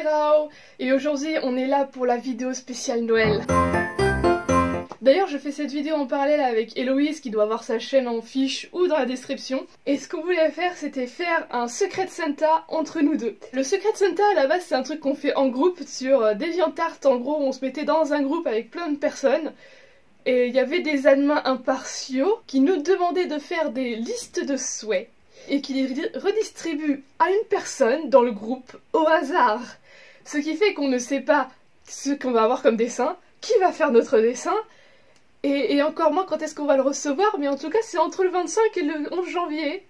Rao et aujourd'hui on est là pour la vidéo spéciale Noël. D'ailleurs je fais cette vidéo en parallèle avec Héloïse qui doit avoir sa chaîne en fiche ou dans la description. Et ce qu'on voulait faire c'était faire un Secret Santa entre nous deux. Le Secret Santa à la base c'est un truc qu'on fait en groupe sur DeviantArt. En gros on se mettait dans un groupe avec plein de personnes. Et il y avait des admins impartiaux qui nous demandaient de faire des listes de souhaits et qui les redistribuent à une personne dans le groupe au hasard. Ce qui fait qu'on ne sait pas ce qu'on va avoir comme dessin, qui va faire notre dessin, et encore moins quand est-ce qu'on va le recevoir, mais en tout cas c'est entre le 25 et le 11 janvier.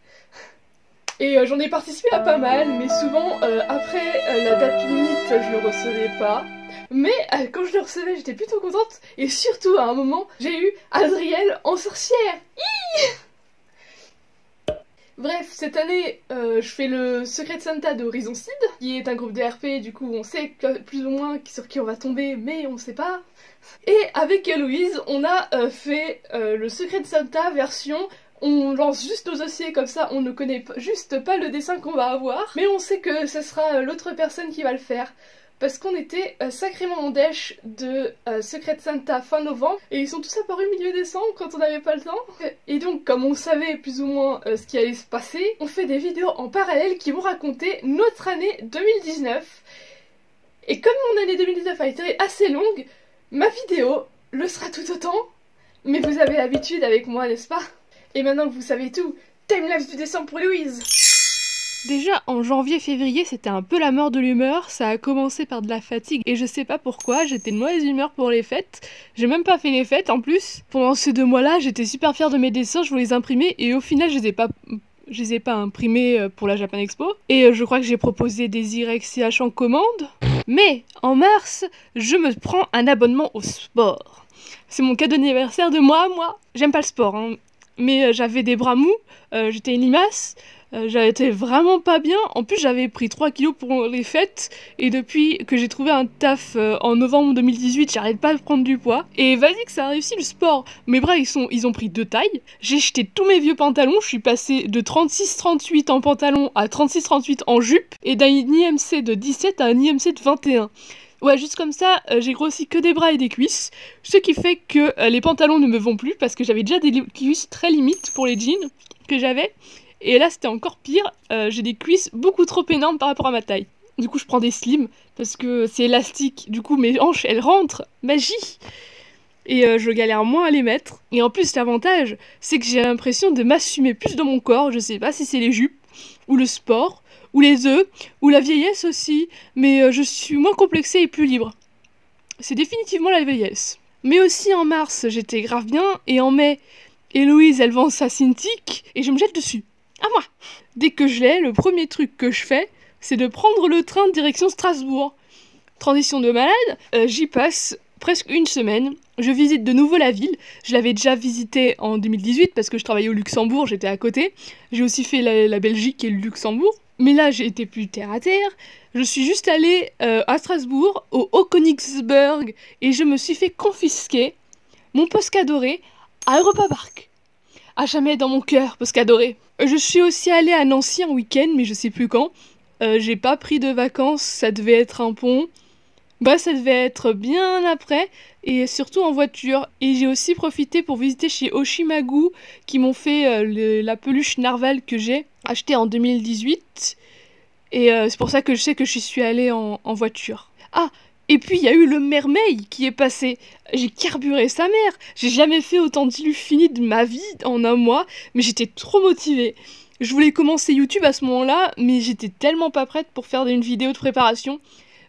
Et j'en ai participé à pas mal, mais souvent après la date limite je le recevais pas. Mais quand je le recevais j'étais plutôt contente, et surtout à un moment j'ai eu Adriel en sorcière. Bref, cette année je fais le Secret Santa de Horizon Seed, qui est un groupe de RP, du coup on sait plus ou moins sur qui on va tomber, mais on sait pas. Et avec Héloïse, on a fait le Secret Santa version... On lance juste nos dossiers comme ça, on ne connaît juste pas le dessin qu'on va avoir, mais on sait que ce sera l'autre personne qui va le faire. Parce qu'on était sacrément en dèche de Secret Santa fin novembre, et ils sont tous apparus milieu décembre quand on n'avait pas le temps. Et donc comme on savait plus ou moins ce qui allait se passer, on fait des vidéos en parallèle qui vont raconter notre année 2019. Et comme mon année 2019 a été assez longue, ma vidéo le sera tout autant, mais vous avez l'habitude avec moi, n'est-ce pas? Et maintenant que vous savez tout, timelapse du décembre pour Héloïse. Déjà en janvier-février c'était un peu la mort de l'humeur, ça a commencé par de la fatigue et je sais pas pourquoi, j'étais de mauvaise humeur pour les fêtes, j'ai même pas fait les fêtes en plus. Pendant ces 2 mois-là j'étais super fière de mes dessins, je voulais les imprimer et au final je les ai pas imprimés pour la Japan Expo. Et je crois que j'ai proposé des YCH en commande. Mais en mars, je me prends un abonnement au sport. C'est mon cadeau d'anniversaire de moi. J'aime pas le sport, hein. Mais j'avais des bras mous, j'étais une limace, j'étais vraiment pas bien. En plus j'avais pris 3 kilos pour les fêtes, et depuis que j'ai trouvé un taf en novembre 2018, j'arrête pas de prendre du poids. Et vas-y que ça a réussi le sport. Mes bras ils ont pris 2 tailles, j'ai jeté tous mes vieux pantalons, je suis passée de 36-38 en pantalon à 36-38 en jupe, et d'un IMC de 17 à un IMC de 21. Ouais, juste comme ça, j'ai grossi que des bras et des cuisses, ce qui fait que les pantalons ne me vont plus parce que j'avais déjà des cuisses très limites pour les jeans que j'avais. Et là, c'était encore pire, j'ai des cuisses beaucoup trop énormes par rapport à ma taille. Du coup, je prends des slims parce que c'est élastique, du coup mes hanches, elles rentrent, magie. Et je galère moins à les mettre. Et en plus, l'avantage, c'est que j'ai l'impression de m'assumer plus dans mon corps, je sais pas si c'est les jupes, ou le sport, ou les œufs, ou la vieillesse aussi, mais je suis moins complexée et plus libre. C'est définitivement la vieillesse. Mais aussi en mars, j'étais grave bien, et en mai, Héloïse, elle vend sa Cintiq, et je me jette dessus. À moi! Dès que je l'ai, le premier truc que je fais, c'est de prendre le train direction Strasbourg. Transition de malade, j'y passe presque une semaine. Je visite de nouveau la ville. Je l'avais déjà visitée en 2018 parce que je travaillais au Luxembourg, j'étais à côté. J'ai aussi fait la Belgique et le Luxembourg. Mais là, j'ai été plus terre à terre. Je suis juste allée à Strasbourg, au Haut-Königsberg, et je me suis fait confisquer mon Posca doré à Europa Park. À jamais dans mon cœur, Posca doré. Je suis aussi allée à Nancy un week-end, mais je sais plus quand. J'ai pas pris de vacances, ça devait être un pont. Bah, ça devait être bien après, et surtout en voiture. Et j'ai aussi profité pour visiter chez Oshimagu, qui m'ont fait la peluche narval que j'ai achetée en 2018. Et c'est pour ça que je sais que je suis allée en voiture. Ah, et puis il y a eu le mermaid qui est passé. J'ai carburé sa mère. J'ai jamais fait autant d'ilus finis de ma vie en un mois, mais j'étais trop motivée. Je voulais commencer YouTube à ce moment-là, mais j'étais tellement pas prête pour faire une vidéo de préparation.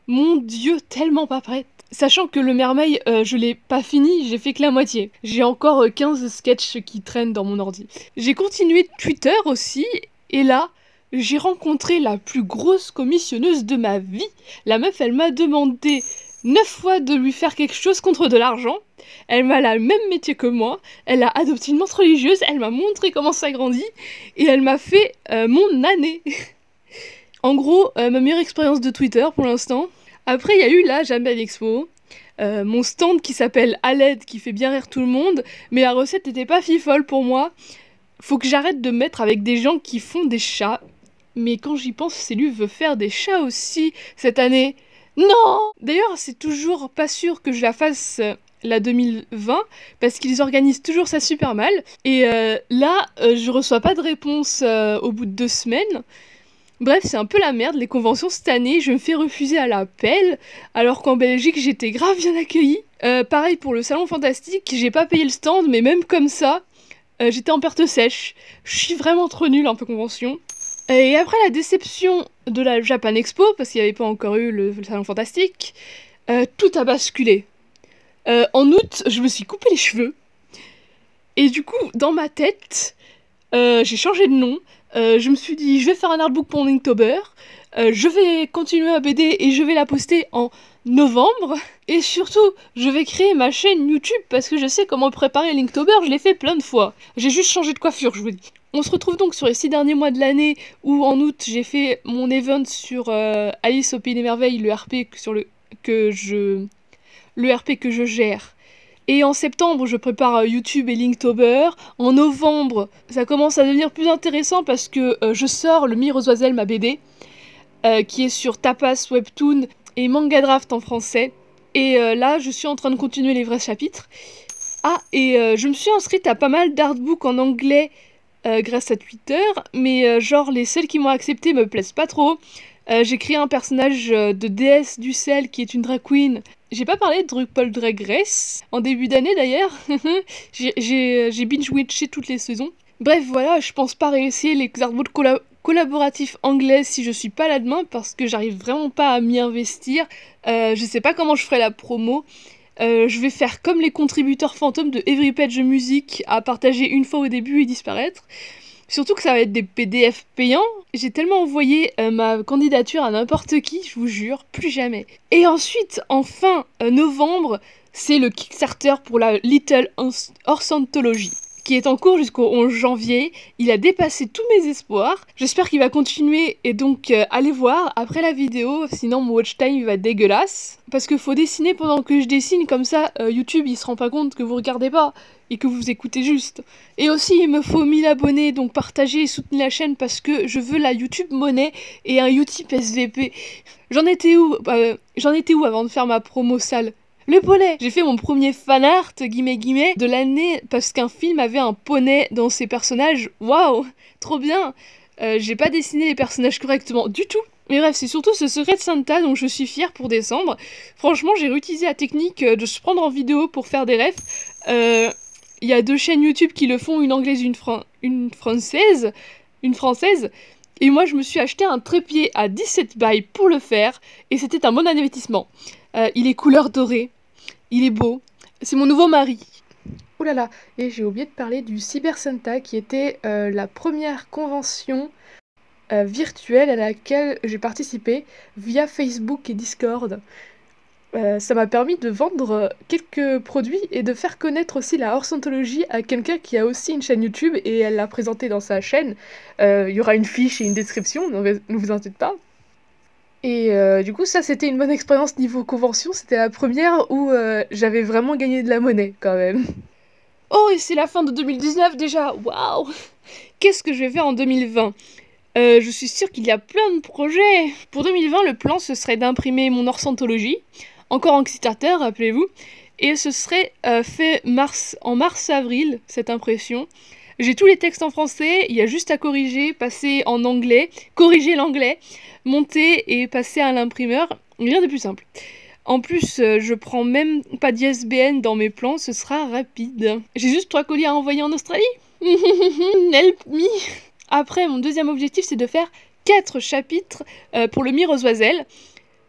Mon dieu, tellement pas prête. Sachant que le mermaid, je l'ai pas fini, j'ai fait que la moitié. J'ai encore 15 sketchs qui traînent dans mon ordi. J'ai continué Twitter aussi, et là, j'ai rencontré la plus grosse commissionneuse de ma vie. La meuf, elle m'a demandé 9 fois de lui faire quelque chose contre de l'argent. Elle m'a le même métier que moi, elle a adopté une menthe religieuse, elle m'a montré comment ça grandit, et elle m'a fait mon année. En gros, ma meilleure expérience de Twitter pour l'instant. Après, il y a eu la Japan Expo, mon stand qui s'appelle Aled, qui fait bien rire tout le monde, mais la recette n'était pas fifole pour moi. Faut que j'arrête de me mettre avec des gens qui font des chats. Mais quand j'y pense, Célu veut faire des chats aussi cette année. Non! D'ailleurs, c'est toujours pas sûr que je la fasse la 2020, parce qu'ils organisent toujours ça super mal. Et là, je reçois pas de réponse au bout de 2 semaines. Bref, c'est un peu la merde, les conventions cette année, je me fais refuser à l'appel, alors qu'en Belgique, j'étais grave bien accueillie. Pareil pour le Salon Fantastique, j'ai pas payé le stand, mais même comme ça, j'étais en perte sèche. Je suis vraiment trop nulle en convention. Et après la déception de la Japan Expo, parce qu'il n'y avait pas encore eu le Salon Fantastique, tout a basculé. En août, je me suis coupé les cheveux. Et du coup, dans ma tête, j'ai changé de nom. Je me suis dit, je vais faire un artbook pour Linktober. Je vais continuer ma BD et je vais la poster en novembre. Et surtout, je vais créer ma chaîne YouTube parce que je sais comment préparer Linktober. Je l'ai fait plein de fois. J'ai juste changé de coiffure, je vous dis. On se retrouve donc sur les 6 derniers mois de l'année où en août j'ai fait mon event sur Alice au Pays des Merveilles, le RP que je gère. Et en septembre, je prépare YouTube et Linktober. En novembre, ça commence à devenir plus intéressant parce que je sors le Mire aux Oiselles, ma BD, qui est sur Tapas, Webtoon et Manga Draft en français. Et là, je suis en train de continuer les vrais chapitres. Ah, et je me suis inscrite à pas mal d'artbooks en anglais grâce à Twitter, mais genre les seuls qui m'ont accepté me plaisent pas trop. J'ai créé un personnage de déesse du sel qui est une drag queen. J'ai pas parlé de RuPaul Drag Race, en début d'année d'ailleurs. j'ai binge-watché toutes les saisons. Bref, voilà, je pense pas réussir les artbooks collaboratifs anglais si je suis pas là demain parce que j'arrive vraiment pas à m'y investir. Je sais pas comment je ferai la promo. Je vais faire comme les contributeurs fantômes de Every Page Music, à partager une fois au début et disparaître. Surtout que ça va être des PDF payants. J'ai tellement envoyé ma candidature à n'importe qui, je vous jure, plus jamais. Et ensuite, en fin novembre, c'est le Kickstarter pour la Little Horse Anthology, qui est en cours jusqu'au 11 janvier. Il a dépassé tous mes espoirs. J'espère qu'il va continuer et donc allez voir après la vidéo, sinon mon watch time va être dégueulasse. Parce qu'il faut dessiner pendant que je dessine, comme ça YouTube il se rend pas compte que vous regardez pas et que vous écoutez juste. Et aussi il me faut 1000 abonnés, donc partagez et soutenez la chaîne parce que je veux la YouTube monnaie et un Utip SVP. J'en étais où avant de faire ma promo sale? Le poney! J'ai fait mon premier fanart, guillemets, de l'année parce qu'un film avait un poney dans ses personnages. Waouh! Trop bien! J'ai pas dessiné les personnages correctement du tout. Mais bref, c'est surtout ce secret de Santa dont je suis fière pour décembre. Franchement, j'ai réutilisé la technique de se prendre en vidéo pour faire des refs. Il y a 2 chaînes YouTube qui le font, une anglaise et une française. Et moi, je me suis acheté un trépied à 17 bails pour le faire. Et c'était un bon investissement. Il est couleur dorée. Il est beau. C'est mon nouveau mari. Ouh là là, et j'ai oublié de parler du Cyber Santa qui était la première convention virtuelle à laquelle j'ai participé via Facebook et Discord. Ça m'a permis de vendre quelques produits et de faire connaître aussi la Horse Anthology à quelqu'un qui a aussi une chaîne YouTube et elle l'a présentée dans sa chaîne. Il y aura une fiche et une description, ne vous inquiétez pas. Et du coup, ça c'était une bonne expérience niveau convention, c'était la première où j'avais vraiment gagné de la monnaie quand même. Oh, et c'est la fin de 2019 déjà. Waouh! Qu'est-ce que je vais faire en 2020? Je suis sûre qu'il y a plein de projets. Pour 2020, le plan ce serait d'imprimer mon Horse Anthology, encore en Kickstarter, rappelez-vous, et ce serait fait en mars-avril, cette impression. J'ai tous les textes en français, il y a juste à corriger, passer en anglais, corriger l'anglais, monter et passer à l'imprimeur, rien de plus simple. En plus, je prends même pas d'ISBN dans mes plans, ce sera rapide. J'ai juste 3 colis à envoyer en Australie. Help me. Après, mon deuxième objectif, c'est de faire 4 chapitres pour le Mire aux Oiselles.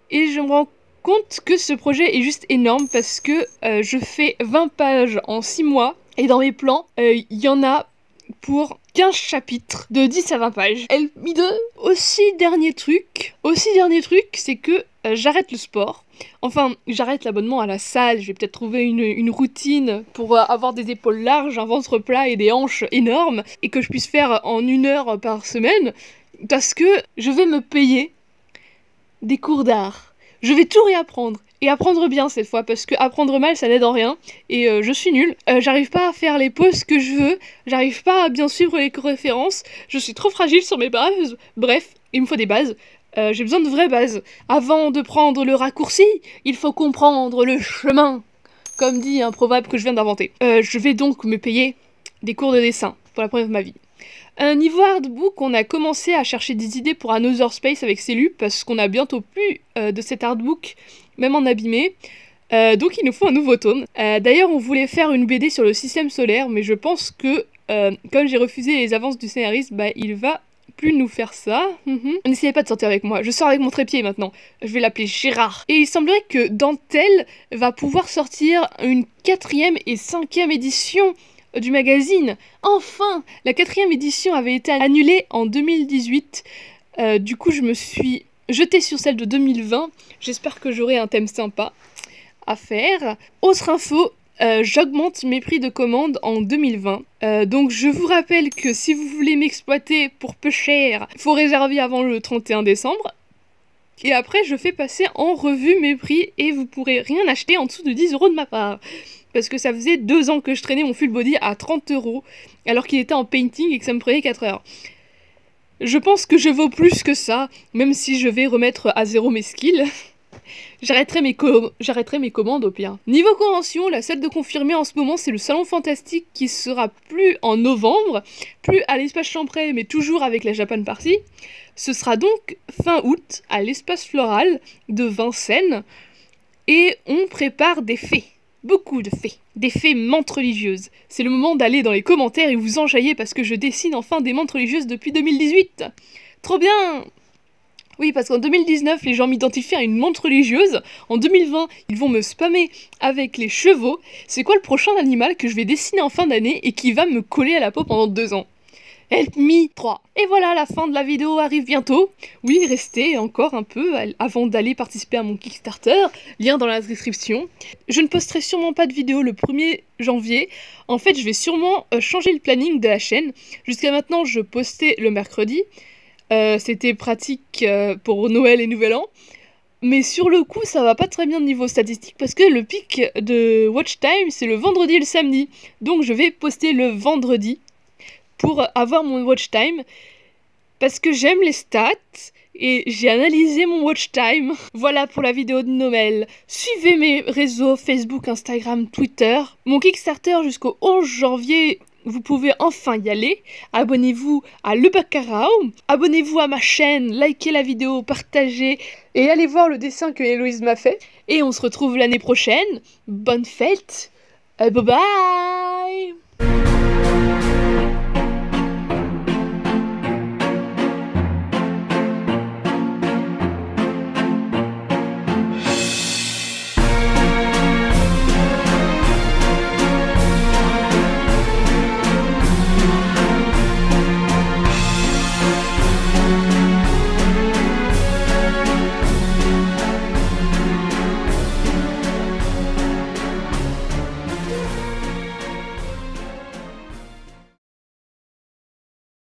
Et je me rends compte que ce projet est juste énorme parce que je fais 20 pages en 6 mois. Et dans mes plans, il y en a pour 15 chapitres de 10 à 20 pages. Help me de. Aussi dernier truc, c'est que j'arrête le sport. Enfin, j'arrête l'abonnement à la salle, je vais peut-être trouver une routine pour avoir des épaules larges, un ventre plat et des hanches énormes, et que je puisse faire en 1 heure par semaine, parce que je vais me payer des cours d'art. Je vais tout réapprendre, et apprendre bien cette fois, parce que apprendre mal ça n'aide en rien, et je suis nulle. J'arrive pas à faire les poses que je veux, j'arrive pas à bien suivre les références, je suis trop fragile sur mes bases, bref, il me faut des bases. J'ai besoin de vraies bases. Avant de prendre le raccourci, il faut comprendre le chemin. Comme dit un proverbe que je viens d'inventer. Je vais donc me payer des cours de dessin pour la première fois de ma vie. Niveau artbook, on a commencé à chercher des idées pour Another Space avec Célu, parce qu'on a bientôt plus de cet artbook, même en abîmé. Donc il nous faut un nouveau tome. D'ailleurs, on voulait faire une BD sur le système solaire, mais je pense que, comme j'ai refusé les avances du scénariste, il va plus nous faire ça. N'essayez pas de sortir avec moi, je sors avec mon trépied maintenant. Je vais l'appeler Gérard. Et il semblerait que Dentelle va pouvoir sortir une 4e et 5e édition du magazine. Enfin, la 4e édition avait été annulée en 2018. Du coup, je me suis jetée sur celle de 2020. J'espère que j'aurai un thème sympa à faire. Autre info, j'augmente mes prix de commande en 2020. Donc je vous rappelle que si vous voulez m'exploiter pour peu cher, il faut réserver avant le 31 décembre. Et après, je fais passer en revue mes prix et vous pourrez rien acheter en dessous de 10 € de ma part. Parce que ça faisait 2 ans que je traînais mon full body à 30 € alors qu'il était en painting et que ça me prenait 4 heures. Je pense que je vaux plus que ça, même si je vais remettre à zéro mes skills. J'arrêterai mes commandes au pire. Niveau convention, la seule de confirmer en ce moment, c'est le Salon Fantastique qui sera plus en novembre, plus à l'espace Champré, mais toujours avec la Japan Party. Ce sera donc fin août à l'espace floral de Vincennes et on prépare des fées. Beaucoup de fées. Des fées menthes religieuses. C'est le moment d'aller dans les commentaires et vous enjailler parce que je dessine enfin des menthes religieuses depuis 2018. Trop bien! Oui, parce qu'en 2019, les gens m'identifiaient à une menthe religieuse. En 2020, ils vont me spammer avec les chevaux. C'est quoi le prochain animal que je vais dessiner en fin d'année et qui va me coller à la peau pendant 2 ans? Help me 3. Et voilà, la fin de la vidéo arrive bientôt. Oui, restez encore un peu avant d'aller participer à mon Kickstarter. Lien dans la description. Je ne posterai sûrement pas de vidéo le 1er janvier. En fait, je vais sûrement changer le planning de la chaîne. Jusqu'à maintenant, je postais le mercredi. C'était pratique pour Noël et Nouvel An. Mais sur le coup, ça va pas très bien de niveau statistique parce que le pic de watch time, c'est le vendredi et le samedi. Donc je vais poster le vendredi pour avoir mon watch time parce que j'aime les stats et j'ai analysé mon watch time. Voilà pour la vidéo de Noël. Suivez mes réseaux Facebook, Instagram, Twitter. Mon Kickstarter jusqu'au 11 janvier, vous pouvez enfin y aller. Abonnez-vous à Le Baccarao. Abonnez-vous à ma chaîne, likez la vidéo, partagez et allez voir le dessin que Héloïse m'a fait. Et on se retrouve l'année prochaine. Bonne fête. Bye bye.